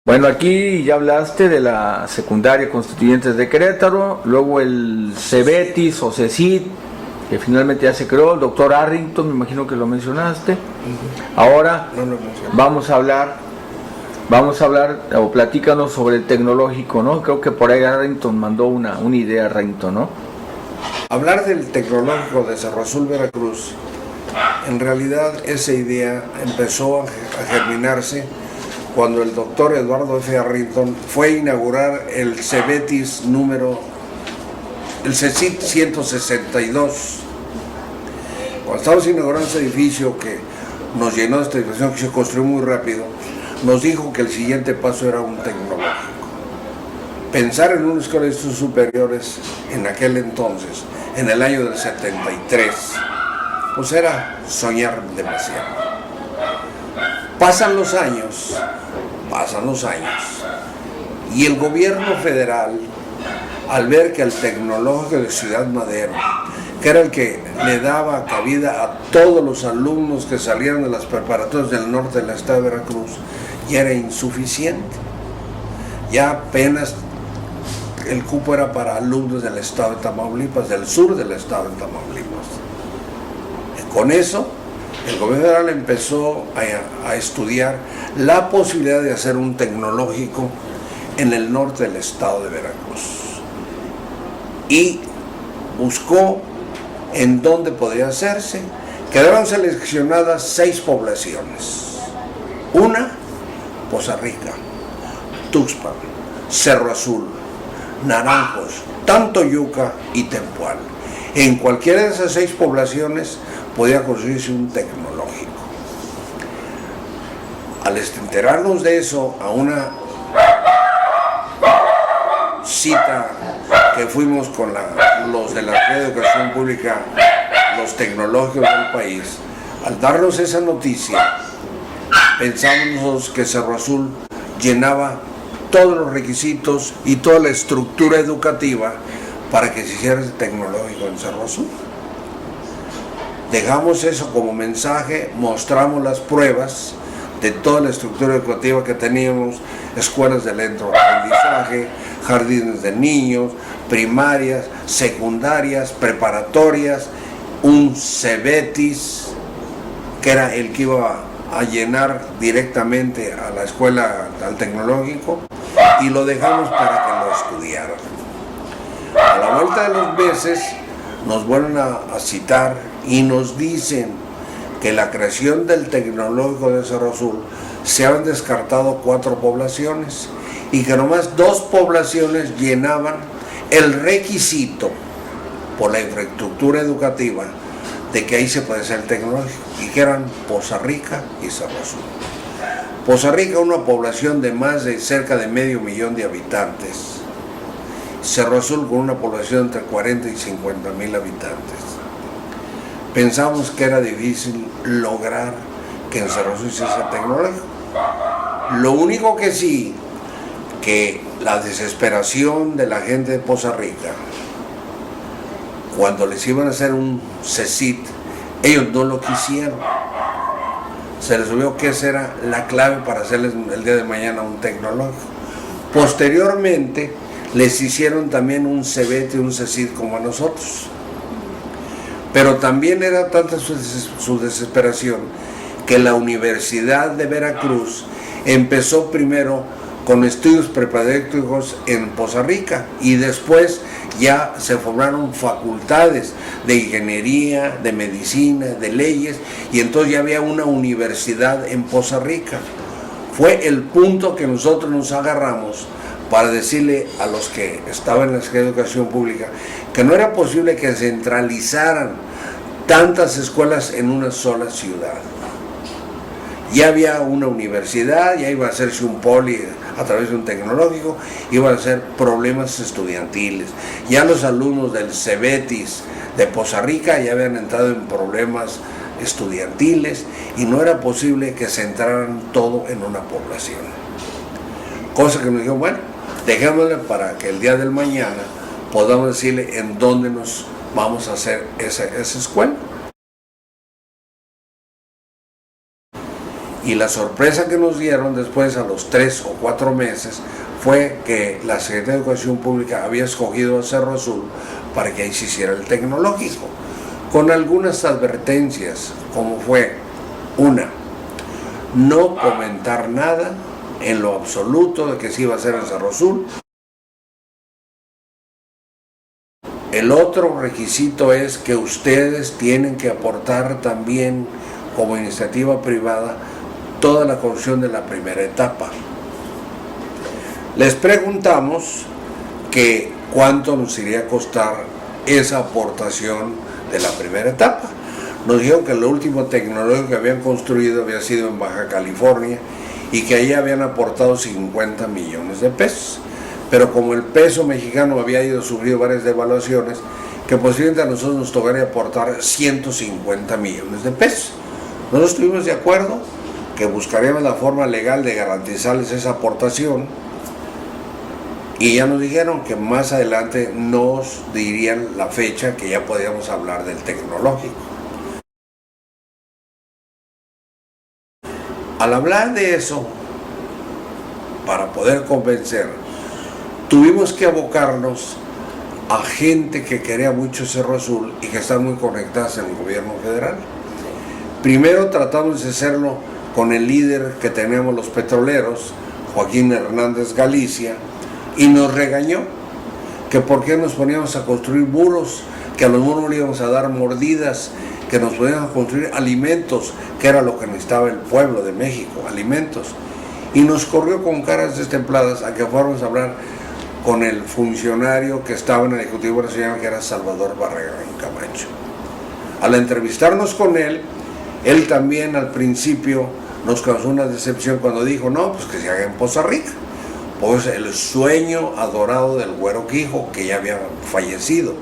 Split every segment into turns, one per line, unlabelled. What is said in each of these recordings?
Bueno, aquí ya hablaste de la secundaria Constituyentes de Querétaro, luego el CEBETIS o CECIT, que finalmente ya se creó, el doctor Arrington, me imagino que lo mencionaste. Ahora vamos a hablar, o platícanos sobre el tecnológico, ¿no? Creo que por ahí Arrington mandó una idea, Arrington, ¿no?
Hablar del tecnológico de Cerro Azul, Veracruz, en realidad esa idea empezó a germinarse cuando el doctor Eduardo F. Arrington fue a inaugurar el CEBETIS el CECIT 162. Cuando estábamos inaugurando ese edificio que nos llenó de esta edificación, que se construyó muy rápido, nos dijo que el siguiente paso era un tecnológico. Pensar en una escuela de estudios superiores en aquel entonces, en el año del 73, pues era soñar demasiado. Pasan los años, y el gobierno federal, al ver que el tecnológico de Ciudad Madero, que era el que le daba cabida a todos los alumnos que salieron de las preparatorias del norte del estado de Veracruz, ya era insuficiente. Ya apenas el cupo era para alumnos del estado de Tamaulipas, del sur del estado de Tamaulipas. Con eso, el gobierno federal empezó a estudiar la posibilidad de hacer un tecnológico en el norte del estado de Veracruz. Y buscó en dónde podía hacerse. Quedaron seleccionadas 6 poblaciones. Una, Poza Rica, Tuxpan, Cerro Azul, Naranjos, Tantoyuca y Tempual. En cualquiera de esas 6 poblaciones podía construirse un tecnológico. Al enterarnos de eso, a una cita que fuimos con los de la Red de Educación Pública, los tecnológicos del país, al darnos esa noticia, pensamos que Cerro Azul llenaba todos los requisitos y toda la estructura educativa para que se hiciera ese tecnológico en Cerro Azul. Dejamos eso como mensaje, mostramos las pruebas de toda la estructura educativa que teníamos, escuelas de lento aprendizaje, jardines de niños, primarias, secundarias, preparatorias, un CEBETIS, que era el que iba a llenar directamente a la escuela, al tecnológico, y lo dejamos para que lo estudiaran. A la vuelta de los meses nos vuelven a citar y nos dicen que la creación del tecnológico de Cerro Azul se han descartado 4 poblaciones y que nomás 2 poblaciones llenaban el requisito por la infraestructura educativa de que ahí se puede hacer el tecnológico, y que eran Poza Rica y Cerro Azul. Poza Rica, una población de más de cerca de 500,000 de habitantes. Cerro Azul con una población entre 40 y 50,000 habitantes. Pensamos que era difícil lograr que en Cerro Azul se hiciese tecnológico. Lo único que sí, que la desesperación de la gente de Poza Rica, cuando les iban a hacer un CECIT, ellos no lo quisieron. Se les olvidó que esa era la clave para hacerles el día de mañana un tecnológico. Posteriormente, les hicieron también un CEBET y un CECIT como a nosotros. Pero también era tanta su desesperación que la Universidad de Veracruz empezó primero con estudios preparatorios en Poza Rica y después ya se formaron facultades de ingeniería, de medicina, de leyes, y entonces ya había una universidad en Poza Rica. Fue el punto que nosotros nos agarramos para decirle a los que estaban en la Secretaría de Educación Pública que no era posible que centralizaran tantas escuelas en una sola ciudad. Ya había una universidad, ya iba a hacerse un poli a través de un tecnológico, iban a ser problemas estudiantiles. Ya los alumnos del CEBETIS de Poza Rica ya habían entrado en problemas estudiantiles y no era posible que centraran todo en una población. Cosa que nos dijeron, bueno, dejémosle para que el día del mañana podamos decirle en dónde nos vamos a hacer esa escuela. Y la sorpresa que nos dieron después, a los 3 o 4 meses, fue que la Secretaría de Educación Pública había escogido a Cerro Azul para que ahí se hiciera el tecnológico, con algunas advertencias, como fue: una, no comentar nada en lo absoluto de que se iba a hacer en Cerro Azul. El otro requisito es que ustedes tienen que aportar también, como iniciativa privada, toda la construcción de la primera etapa. Les preguntamos que cuánto nos iría a costar esa aportación de la primera etapa. Nos dijeron que el último tecnológico que habían construido había sido en Baja California y que ahí habían aportado 50 millones de pesos. Pero como el peso mexicano había ido sufriendo varias devaluaciones, que posiblemente a nosotros nos tocaría aportar 150 millones de pesos. Nosotros estuvimos de acuerdo que buscaríamos la forma legal de garantizarles esa aportación, y ya nos dijeron que más adelante nos dirían la fecha que ya podíamos hablar del tecnológico. Al hablar de eso, para poder convencer, tuvimos que abocarnos a gente que quería mucho Cerro Azul y que están muy conectadas en el gobierno federal. Primero tratamos de hacerlo con el líder que tenemos los petroleros, Joaquín Hernández Galicia, y nos regañó que por qué nos poníamos a construir muros, que a los muros le íbamos a dar mordidas, que nos poníamos a construir alimentos, que era lo que necesitaba el pueblo de México, alimentos. Y nos corrió con caras destempladas a que fuéramos a hablar con el funcionario que estaba en el Ejecutivo Nacional, que era Salvador Barragán Camacho. Al entrevistarnos con él también al principio nos causó una decepción cuando dijo: no, pues que se haga en Poza Rica. Pues el sueño adorado del Güero Quijo, que ya había fallecido.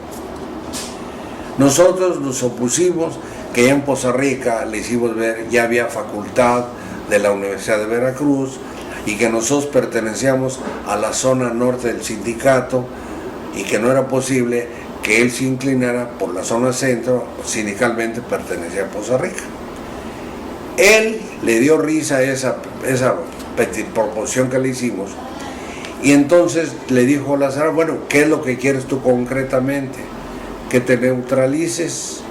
Nosotros nos opusimos, que ya en Poza Rica le hicimos ver, ya había facultad de la Universidad de Veracruz y que nosotros pertenecíamos a la zona norte del sindicato y que no era posible que él se inclinara por la zona centro, sindicalmente pertenecía a Poza Rica. Él le dio risa a esa proposición que le hicimos, y entonces le dijo a Lázaro: bueno, ¿qué es lo que quieres tú concretamente? Que te neutralices,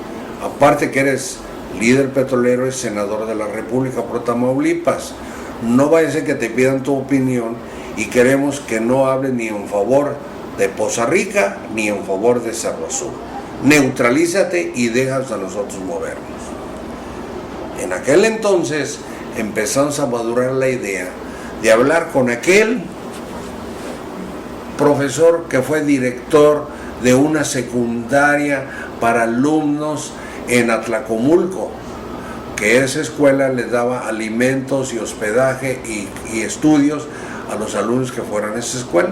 aparte que eres líder petrolero y senador de la República por Tamaulipas, no vaya a ser que te pidan tu opinión y queremos que no hables ni en favor de Poza Rica ni en favor de Cerro Azul. Neutralízate y déjanos a nosotros movernos. En aquel entonces empezamos a madurar la idea de hablar con aquel profesor que fue director de una secundaria para alumnos en Atlacomulco, que esa escuela les daba alimentos y hospedaje y estudios a los alumnos que fueran a esa escuela.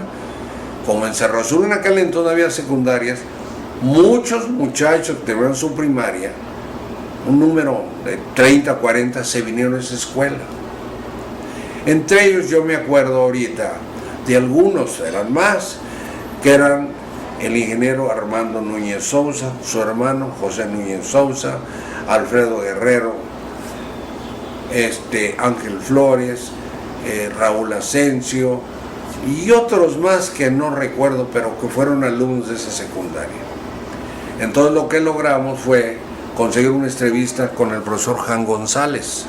Como en Cerro Azul en aquel entonces había secundarias, muchos muchachos que terminaron su primaria, un número de 30, 40, se vinieron a esa escuela. Entre ellos yo me acuerdo ahorita de algunos, eran más, que eran el ingeniero Armando Núñez Sousa, su hermano José Núñez Sousa, Alfredo Guerrero, Ángel Flores, Raúl Asensio y otros más que no recuerdo, pero que fueron alumnos de esa secundaria. Entonces lo que logramos fue conseguir una entrevista con el profesor Jan González,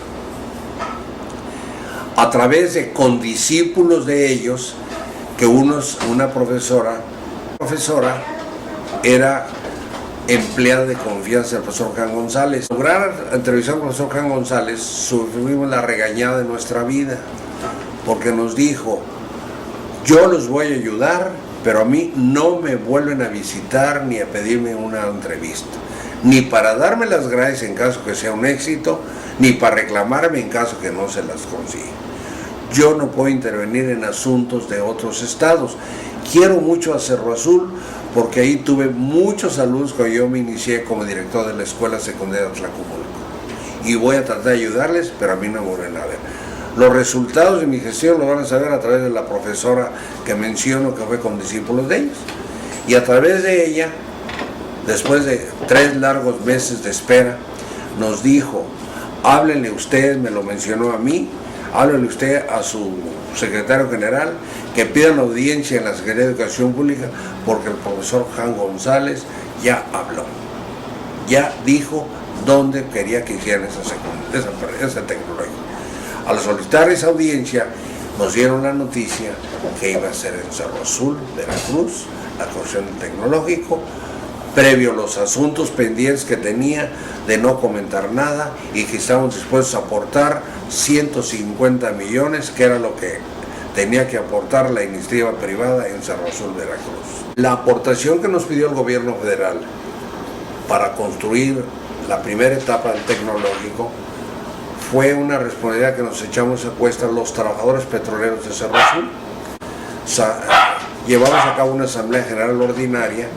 a través de condiscípulos de ellos, que una profesora era empleada de confianza del profesor Jan González. Lograr entrevistar al profesor Jan González, sufrimos la regañada de nuestra vida, porque nos dijo: yo los voy a ayudar, pero a mí no me vuelven a visitar ni a pedirme una entrevista, ni para darme las gracias en caso que sea un éxito, ni para reclamarme en caso que no se las consiga. Yo no puedo intervenir en asuntos de otros estados. Quiero mucho a Cerro Azul porque ahí tuve muchos alumnos cuando yo me inicié como director de la Escuela Secundaria de Atlacomulco. Y voy a tratar de ayudarles, pero a mí no me vuelven a ver. Los resultados de mi gestión lo van a saber a través de la profesora que menciono, que fue con discípulos de ellos. Y a través de ella, después de 3 largos meses de espera, nos dijo: háblenle usted, me lo mencionó a mí, háblenle usted a su secretario general, que pidan audiencia en la Secretaría de Educación Pública, porque el profesor Jan González ya habló, ya dijo dónde quería que hicieran esa tecnología. Al solicitar esa audiencia, nos dieron la noticia que iba a ser en Cerro Azul, Veracruz, la construcción tecnológico, previo a los asuntos pendientes que tenía de no comentar nada, y que estábamos dispuestos a aportar 150 millones, que era lo que tenía que aportar la iniciativa privada en Cerro Azul, Veracruz. La aportación que nos pidió el gobierno federal para construir la primera etapa del tecnológico fue una responsabilidad que nos echamos a cuesta los trabajadores petroleros de Cerro Azul. Llevamos a cabo una asamblea general ordinaria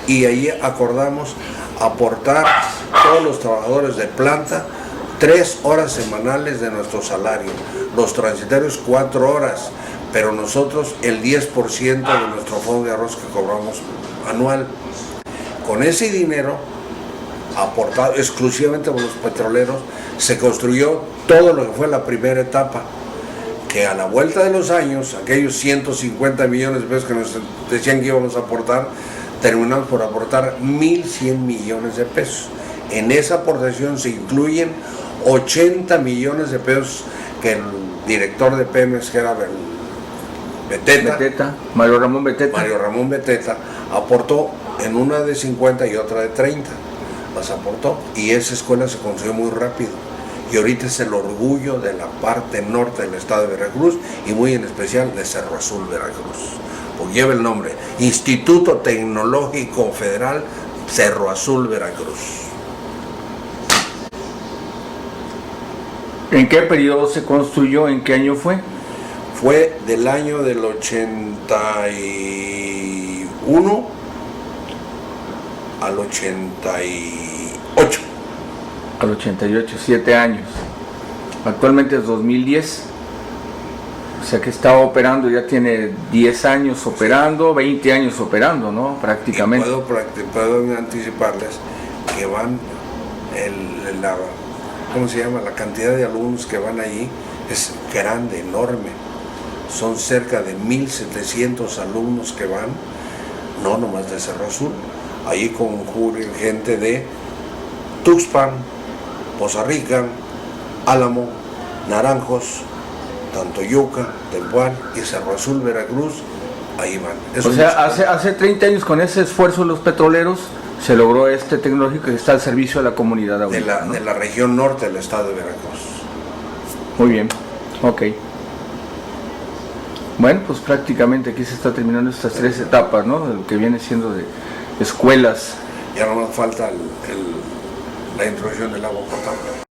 y ahí acordamos aportar todos los trabajadores de planta 3 horas semanales de nuestro salario, los transitarios 4 horas, pero nosotros el 10% de nuestro fondo de arroz que cobramos anual. Con ese dinero, aportado exclusivamente por los petroleros, se construyó todo lo que fue la primera etapa, que a la vuelta de los años, aquellos 150 millones de pesos que nos decían que íbamos a aportar, terminamos por aportar 1.100 millones de pesos. En esa aportación se incluyen 80 millones de pesos que el director de Pemex, que era
Mario Ramón
Beteta, aportó en una de 50 y otra de 30. Las aportó, y esa escuela se construyó muy rápido, y ahorita es el orgullo de la parte norte del estado de Veracruz, y muy en especial de Cerro Azul, Veracruz, pues lleva el nombre Instituto Tecnológico Federal Cerro Azul, Veracruz.
¿En qué periodo se construyó? ¿En qué año fue?
Fue del año del 81 al 88.
Al 88, 7 años. Actualmente es 2010. O sea que está operando, ya tiene 10 años operando, 20 años operando, ¿no? Prácticamente.
Y puedo anticiparles que van, ¿cómo se llama? La cantidad de alumnos que van allí es grande, enorme. Son cerca de 1.700 alumnos que van, no nomás de Cerro Azul. Allí concurren gente de Tuxpan, Poza Rica, Álamo, Naranjos, Tantoyuca, Tempuán y Cerro Azul, Veracruz. Ahí van.
O sea, hace 30 años, con ese esfuerzo de los petroleros, se logró este tecnológico que está al servicio de la comunidad ahorita, ¿no?
De la región norte del estado de Veracruz.
Muy bien, ok. Bueno, pues prácticamente aquí se está terminando estas 3 etapas, ¿no? De lo que viene siendo de escuelas.
Ya no nos falta la introducción del agua potable.